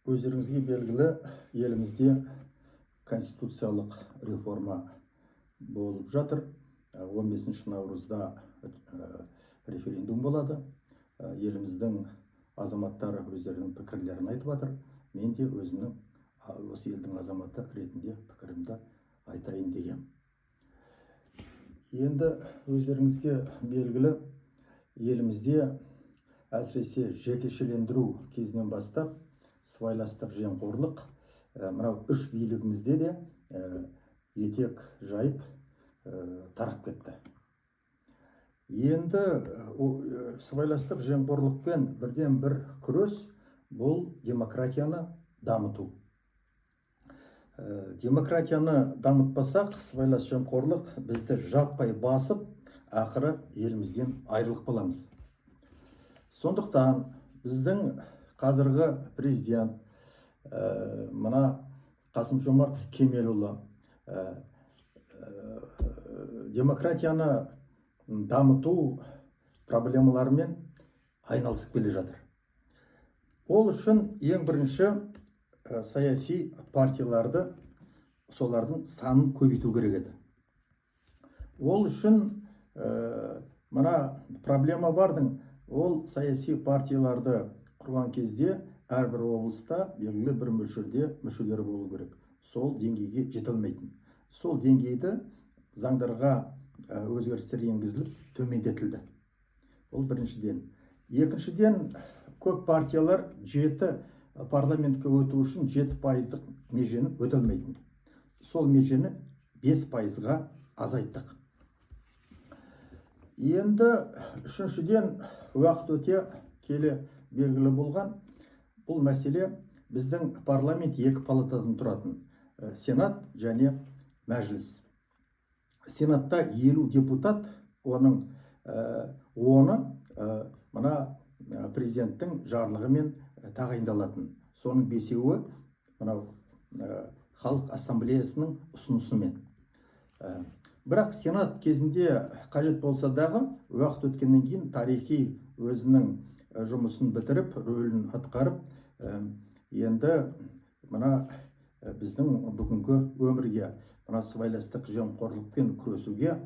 Өздеріңізге белгілі, елімізде конституциялық реформа болып жатыр. 15 наурызда референдум болады. Еліміздің азаматтары өздерінің пікірлерін айтып жатыр. Мен де өзімнің осы елдің азаматы ретінде пікірімді айтайын деген. Енді өздеріңізге белгілі, елімізде әсіресе жекешелендіру кезінен бастап сыбайластық, жемқорлық мынау үш билігімізде де етек жайып тарап кетті. Енді сыбайластық, жемқорлықпен бірден бір күрес бұл демократияны дамыту. Демократияны дамытпасақ, сыбайлас жемқорлық бізді жаппай басып, ақыры елімізден айырылып қаламыз. Сондықтан біздің қазіргі президент мына Қасым-Жомарт Кемелұлы демократияны дамыту проблемаларымен айналысып келе жатыр. Ол үшін ең бірінші саяси партияларды, солардың санын көбейту керек еді. Ол үшін мына проблема бардың, ол саяси партияларды құрған кезде әрбір облыста белгілі бір мөлшерде мүшелері болу керек. Сол деңгейге жете алмайтын. Сол деңгейді заңдарға өзгерістер енгізіліп төмендетілді. Ол біріншіден. Екіншіден, көп партиялар 7 парламентке өту үшін 7% межені өте алмайтын. Сол межені 5%-ға азайттық. Енді үшіншіден, уақыт өте келе белгілі болған бұл мәселе біздің парламент 2 палатадан тұратын, Сенат және Мәжіліс. Сенатта 50 депутат, оны мына президенттің жарлығымен тағайындалатын. Соның 5-еуі мынау халық ассамблеясының ұсынысымен. Бірақ Сенат кезінде қажет болса дағы, уақыт өткеннен кейін тарихи өзінің жұмысын бітіріп, рөлін атқарып, енді мына біздің бүгінгі өмірге, мына сыбайластық, жемқорлықпен күресуге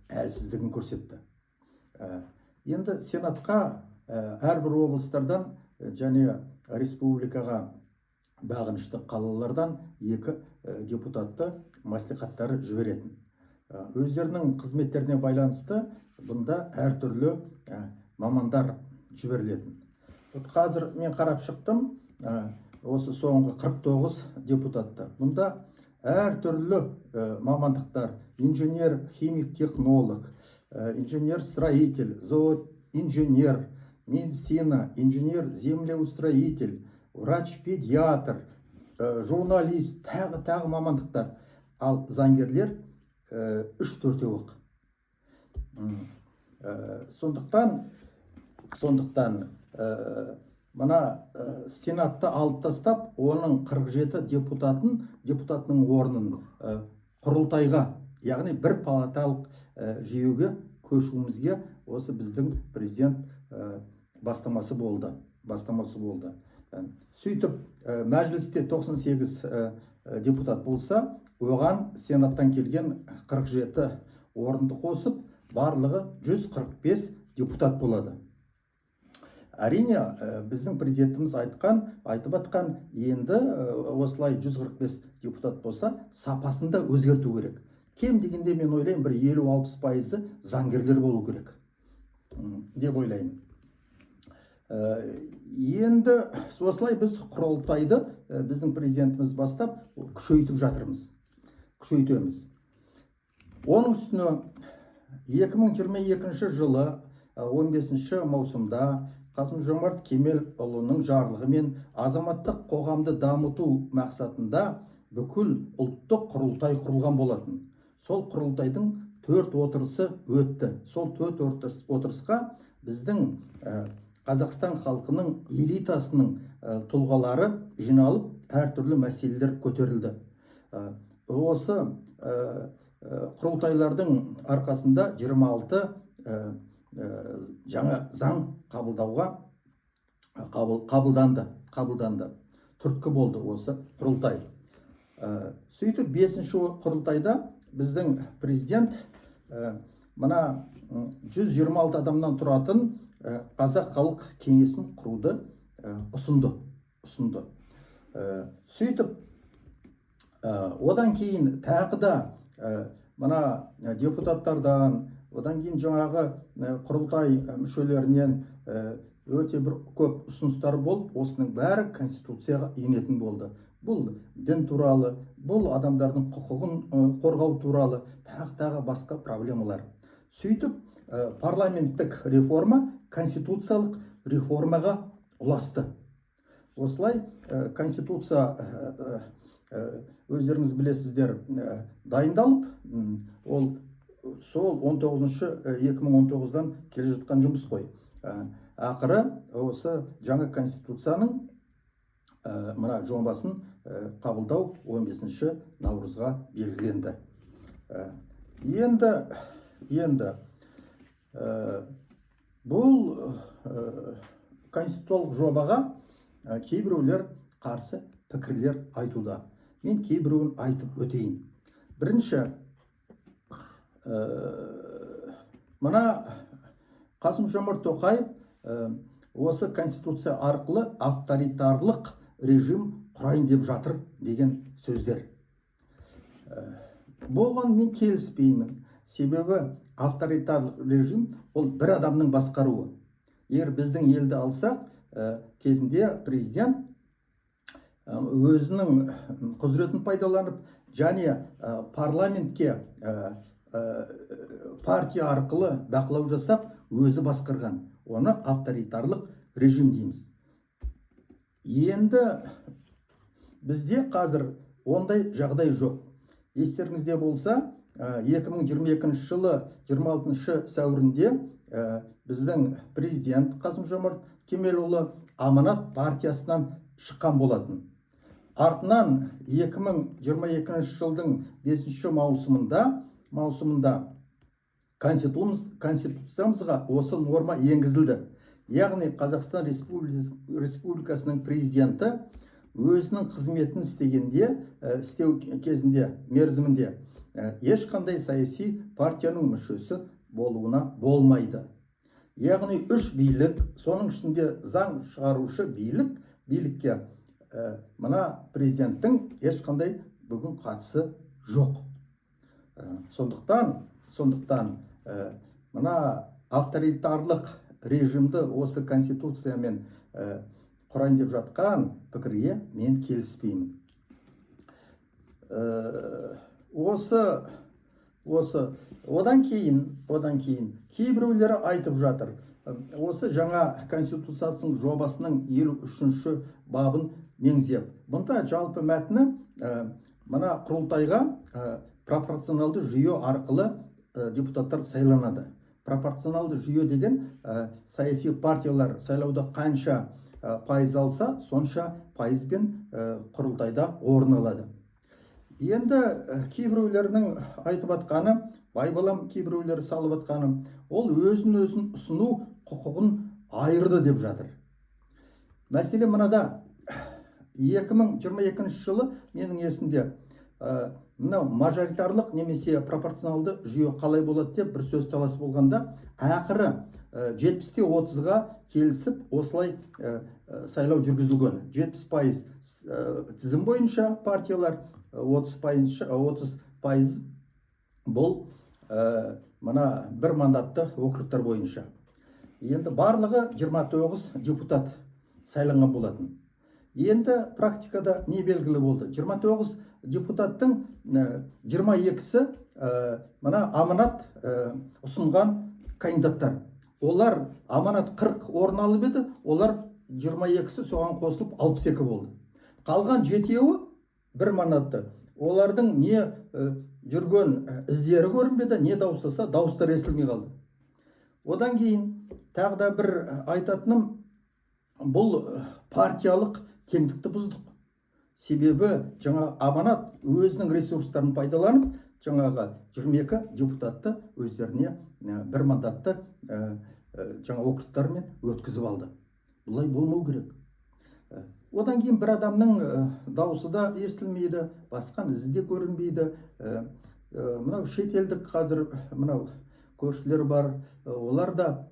әлсіздігін көрсетті. Енді Сенатқа әрбір облыстардан және республикаға бағынышты қалалардан 2 депутатты мәслихаттары жіберетін. Өздерінің қызметтеріне байланысты бұнда әртүрлі мамандар жіберілетін. Қазір мен қарап шықтым, осы соңғы 49 депутатты. Бұнда әртүрлі мамандықтар: инженер, химик, технолог, инженер-строитель, зооинженер, медицина, инженер-землеустроитель, врач-педиатр, журналист, тағы мамандықтар. Ал заңгерлер 3-4-ақ. Сондықтан мына Сенатты алып тастап, оның 47 депутатының орнын құрылтайға, яғни бір палаталық жүйеге көшуімізге осы біздің президент бастамасы болды. Сөйтіп, Мәжілісте 98 депутат болса, оған Сенаттан келген 47 орынды қосып, барлығы 145 депутат болады. Әрине, біздің президентіміз айтып атқан, енді осылай 145 депутат болса, сапасында өзгерту керек. Кем дегенде мен ойлаймын, бір 50-60% заңгерлер болу керек деп ойлаймын. Енді осылай біз құрылтайды біздің президентіміз бастап күшейтіп күшейтеміз. Оның үстіне 2022 жылы 15 маусымда Қасым-Жомарт Кемелұлының жарлығымен азаматтық қоғамды дамыту мақсатында бүкіл ұлттық құрылтай құрылған болатын. Сол құрылтайдың 4 отырысы өтті. Сол 4 отырысқа біздің Қазақстан халқының элитасының тұлғалары жиналып, әртүрлі мәселелер көтерілді. Осы құрылтайлардың арқасында 26 жаңа заң қабылданды. түрткі болды осы құрылтай. Сөйтіп 5-ші құрылтайда біздің президент мына 126 адамнан тұратын қазақ халық кеңесін құруды ұсынды. Сөйтіп одан кейін тағы да мына депутаттардан, одан кейін жаңағы құрылтай мүшелерінен өте бір көп ұсыныстар болып, осының бәрі конституцияға енетін болды. Бұл дін туралы, бұл адамдардың құқығын қорғау туралы, тағы басқа проблемалар. Сөйтіп парламенттік реформа конституциялық реформаға ұласты. Осылай конституция өздеріңіз білесіздер дайындалып, ол сол 2019-дан келе жатқан жұмыс қой. Ақыры осы жаңа конституцияның мына жобасын қабылдау 15-ші наурызға белгіленді. Енді бұл конституциялық жобаға кейбіреулер қарсы пікірлер айтуда. Мен кейбіреуін айтып өтейін. Бірінші, мына Қасым-Жомарт Тоқаев осы конституция арқылы авторитарлық режим құрайын деп жатыр деген сөздер. Болған мен келіспеймін. Себебі авторитарлық режим ол бір адамның басқаруы. Егер біздің елді алсақ, кезінде президент өзінің құзыретін пайдаланып, және парламентке партия арқылы бақылау жасап, өзі басқарған. Оны авторитарлық режим дейміз. Енді бізде қазір ондай жағдай жоқ. Естеріңізде болса, 2022 жылы 26 сәуірінде біздің президент Қасым-Жомарт Кемелұлы Аманат партиясынан шыққан болатын. Артынан 2022 жылдың 5 маусымында конституциямызға осы норма енгізілді. Яғни Қазақстан Республикасының президенті өзінің қызметін істеу кезінде, мерзімінде ешқандай саяси партияның мүшесі болуына болмайды. Яғни 3 билік, соның ішінде заң шығарушы билікке мына президенттің ешқандай бүгін қатысы жоқ. Сондықтан мына авторитарлық режимді осы конституциямен құрайын деп жатқан пікірге мен келіспеймін. Одан кейін кейбіреулері айтып жатыр. Осы жаңа конституцияның жобасының 53-ші бабын меңзеп. Бұнда жалпы мәтіні мына құрылтайға пропорционалды жүйе арқылы депутаттар сайланады. Пропорционалды жүйе деген саяси партиялар сайлауда қанша пайыз алса, сонша пайызбен құрылтайда орын алады. Енді кейбіреулерінің айтып атқаны, байбалам кейбіреулер салып атқаны, ол өзін ұсыну құқығын айырды деп жатыр. Мәселе мынада, 2022 жылы менің есімде мажоритарлық немесе пропорционалды жүйе қалай болады деп бір сөз талас болғанда, ақыры 70-30-ға келісіп осылай сайлау жүргізілген. 70% тізім бойынша партиялар, 30% бұл мына бір мандатты округтар бойынша. Енді барлығы 29 депутат сайланған болатын. Енді практикада не белгілі болды? 29 депутаттың 22-сі мына Аманат ұсынған кандидаттар. Олар Аманат 40 орын алып еді, олар 22-сі соған қосылып 62 болды. Қалған 7-еуі бір мандатты. Олардың не жүрген іздері көрінбеді, не дауыстаса, дауыстар естілмей қалды. Одан кейін тағы да бір айтатыным, бұл партиялық теңдікті бұздық. Себебі жаңа Аманат өзінің ресурстарын пайдаланып, жаңағы 22 депутатты өздеріне бір мандатты жаңа округтармен өткізіп алды. Бұлай болмау керек. Одан кейін бір адамның дауысы да естілмейді, басқан ізі де көрінбейді. Мынау шетелдік қазір мынау көршілер бар, олар да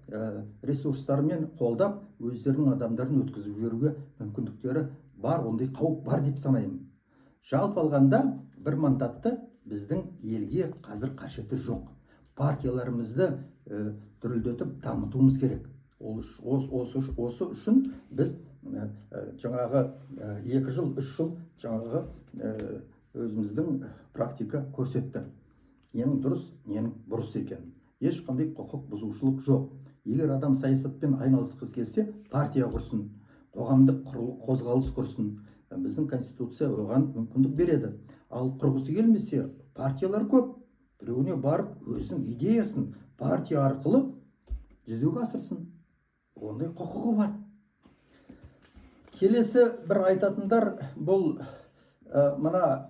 ресурстармен қолдап өздерінің адамдарын өткізіп жіберуге мүмкіндіктері бар, ондай қауіп бар деп санаймын. Жалпы алғанда бір мандатты біздің елге қазір қажеті жоқ. Партияларымызды дүрілдетіп дамытуымыз керек. Осы үшін біз жаңағы 2 жыл, 3 жыл жаңағы өзіміздің практика көрсетті. Ненің дұрыс, ненің бұрыс екен. Ешқандай құқық бұзушылық жоқ. Егер адам саясатпен айналысқысы келсе, партия құрсын, қоғамдық қозғалыс құрсын. Біздің конституция оған мүмкіндік береді. Ал құрғысы келмесе, партиялар көп. Біреуіне барып, өзінің идеясын партия арқылы жүзеге асырсын. Ондай құқығы бар. Келесі бір айтатындар, бұл мына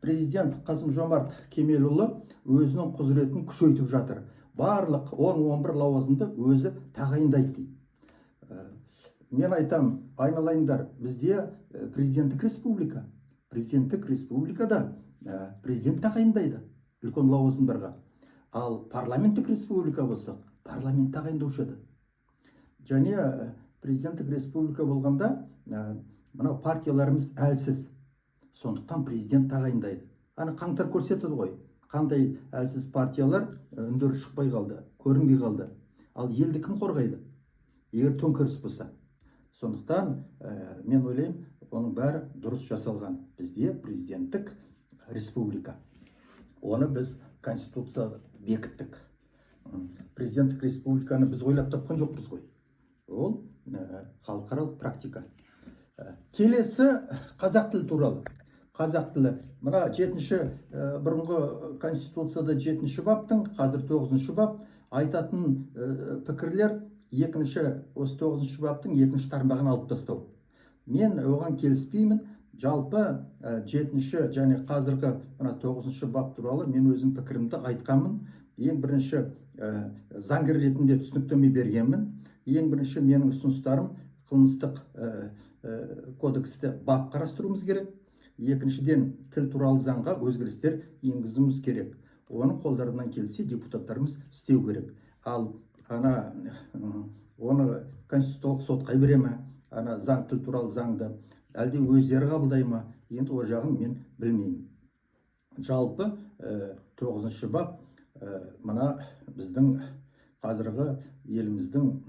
президент Қасым-Жомарт Кемелұлы өзінің құзыретін күшейтіп жатыр. Барлық 10-11 лауазымды өзі тағайындайды дейді. Мен айтам, айналайындар, бізде президенттік республика. Президенттік республикада президент тағайындайды үлкен лауазымдарға. Ал парламенттік республика болса, парламент тағайындаушы еді. Және президенттік республика болғанда мынау партияларымыз әлсіз. Сондықтан президент тағайындайды. Ана қаңтар көрсетеді ғой. Қандай әлсіз партиялар үндері шықпай қалды, көрінбей қалды. Ал елді кім қорғайды? Егер төңкеріс болса. Сондықтан мен ойлаймын, оның бәрі дұрыс жасалған. Бізде президенттік республика. Оны біз конституцияда бекіттік. Президенттік республиканы біз ойлап тапқан жоқпыз ғой. Ол халықаралық практика. Келесі қазақ тілі туралы. Қазақ тілі. Мына 7-ші бұрынғы конституцияда 7-ші баптың, қазір 9-ші бап айтатын пікірлер 2-ші, осы 9-ші баптың 2-ші тармағын алып тастау. Мен оған келіспеймін. Жалпы 7-ші және қазіргі 9-ші бап туралы мен өзім пікірімді айтқанмын. Ең бірінші заңгер ретінде түсініктеме бергенмін. Ең бірінші менің ұсыныстарым қылмыстық кодексте бап қарастыруымыз керек. Екіншіден тіл туралы заңға өзгерістер енгізуіміз керек. Оны қолдарынан келсе депутаттарымыз істеу керек. Ал оны конституциялық сотқа бере ме, заң тіл туралы заңды әлде өздері қабылдай ма, енді ол жағын мен білмеймін. Жалпы 9-ші бап мына біздің қазіргі еліміздің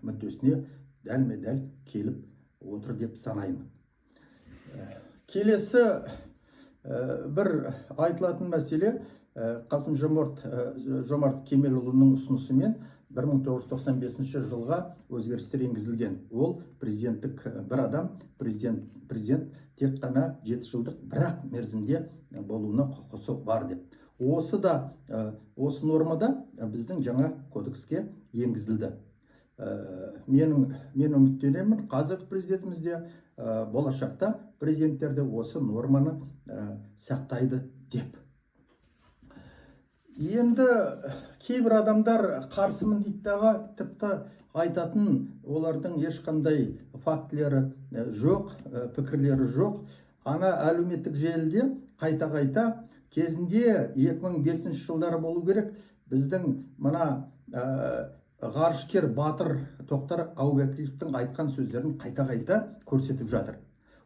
мүддесіне дәлме-дәл келіп отыр деп санаймын. Келесі бір айтылатын мәселе Қасым-Жомарт Кемелұлының ұсынысымен 1995 жылға өзгерістер енгізілген. Ол президенттік бір адам, президент тек қана 7 жылдық бірақ мерзімде болуына құқысы бар деп. Осы нормада біздің жаңа кодекске енгізілді. Мен үміттенемін, қазіргі президентімізде, болашақта президенттерде осы норманы сақтайды деп. Енді кейбір адамдар қарсымын дейді, тіпті айтатын, олардың ешқандай фактілері жоқ, пікірлері жоқ. Ана әлеуметтік желіде қайта кезінде 2005 жылдары болу керек, біздің мына ғарышкер батыр Тоқтар Әубәкіровтің айтқан сөздерін қайта көрсетіп жатыр.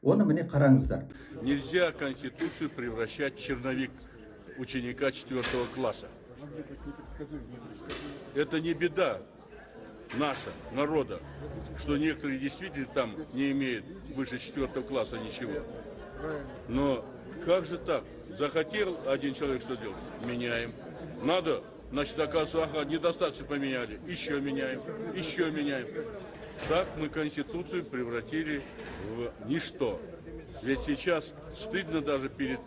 Оны міне қараңыздар. Нельзя Конституцию превращать в черновик ученика 4 класса. Это не беда наша, народа, что некоторые действительно там не имеют выше 4 класса ничего. Но как же так? Захотел один человек что делать? Меняем. Надо, значит, оказывается, недостаточно поменяли. Еще меняем. Так мы Конституцию превратили в ничто. Ведь сейчас стыдно даже перед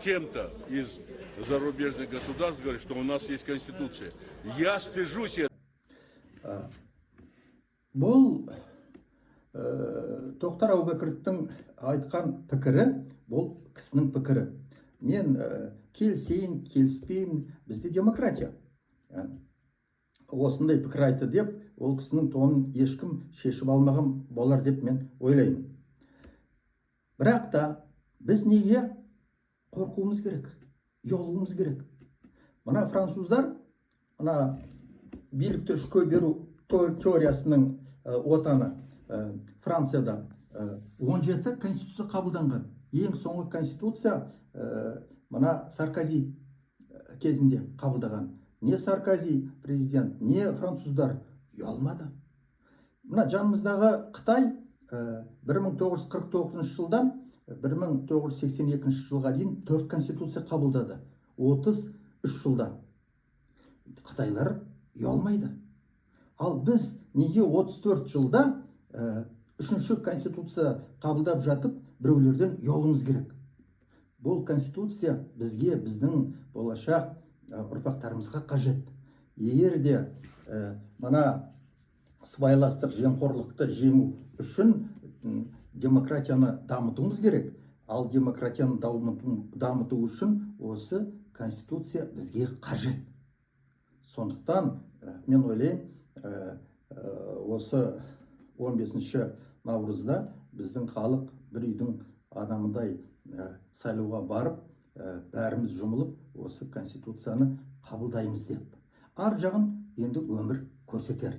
кем-то из зарубежных государств говорить, что у нас есть Конституция. Я стыжусь этого. Бұл Тоқтар Әубәкіровтің айтқан пікірі, бұл кісінің пікірі. Мен келісейін, келіспеймін, бізде демократия. осындай пікір айтты деп, ол кісінің тонын ешкім шешіп алмаған болар деп мен ойлаймын. Бірақ та біз неге қорқуымыз керек, ұялуымыз керек? Мына француздар, мына билікті үшке беру теориясының отаны Францияда 17 конституция қабылданған. Ең соңғы конституция мына Саркози кезінде қабылдаған. Не Саркози президент, не француздар ұялмады. Мына жанымыздағы Қытай 1949 жылдан 1982 жылға дейін 4 конституция қабылдады. 33 жылда. Қытайлар ұялмайды. Ал біз неге 34 жылда 3-ші конституция қабылдап жатып, біреулерден ұялуымыз керек? Бұл конституция бізге, біздің болашақ ұрпақтарымызға қажет. Егер де мына сыбайластық, жемқорлықты жеңу үшін демократияны дамытуымыз керек. Ал демократияны дамыту үшін осы конституция бізге қажет. Сондықтан мен ойлаймын, осы 15-ші наурызда біздің халық бір үйдің адамындай сайлауға барып, бәріміз жұмылып, осы конституцияны қабылдаймыз деп. Ар жағын енді өмір көрсетер.